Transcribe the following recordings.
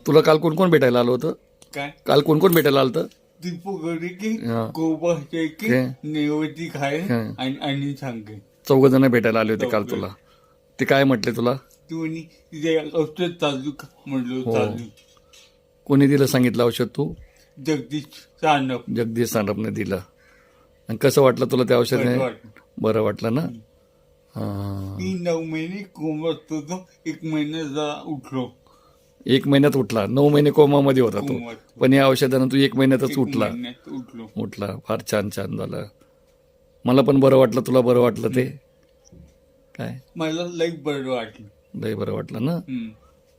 तुला काल कोण कोण भेटायला आलं होतं? काय काल कोण कोण भेटायला आलं होतं? दीपक की हा. गोबा की हे. नेवती खाय हा. आणि सांगे 4 जण भेटायला आले होते काल चौघं. तुला. ते काय म्हटले तुला? तू म्हणे तिथे औषध चालू का म्हणलो हो. चालू. कोणी दिलं सांगितलं औषध? तू? जगदीश सानप जगदीश सांडपने दिलं. आणि कसं वाटलं तुला त्या औषधाने? बरं वाटलं ना? हां. मी 9 महिने कोमात होतो. 1 महिन्याचा उठलो. 1 महिन्यात उठला. 9 महिने कोमामध्ये होता तो. कोमात. पण या औषधानं तू 1 महिन्यातच 1 उठला. महिन्यात उठलो. उठला. फार छान छान झालं. मला पण बरं वाटलं. तुला बरं वाटलं ते? काय? मला लई बरं वाटलं. लय बरं वाटलं ना? हम्म.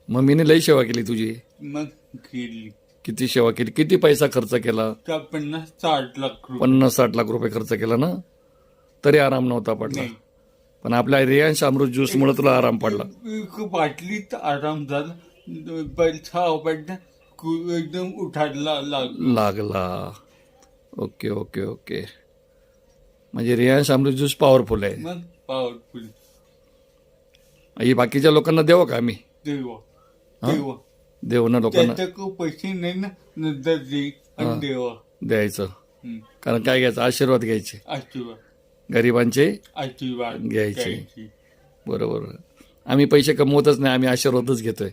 मम्मीने लई सेवा केली तुझी. मग केली किती सेवा केली? किती पैसा खर्च केला? त्या 50-60 लाख रुपये 50-60 लाख रुपये खर्च केला ना? तरी आराम नव्हता पडला. नाही. पण आपल्या रियांश अमृत ज्यूसमुळे तुला आराम पडला. एक बाटलीत आराम झाला. पैसा वापरला एकदम उठायला लागलो. लागला. Okay okay okay. म्हणजे रियांश अमृत ज्यूस पॉवरफुल आहे. मग पॉवरफुल. ही बाकीच्या लोकांना देऊ का आम्ही? देवा हा? देवा देऊ ना लोकांना त्याच्याकडे पैसे नाही ना, नंतर दे हा. आणि देवा. द्यायचं. हम्म. कारण काय घ्यायचं? आशीर्वाद घ्यायचे. आशीर्वाद गरिबांचे आशीर्वाद घ्यायचे. बरोबर. आम्ही पैसे कमवतच नाही, आम्ही आशीर्वादच घेतोय.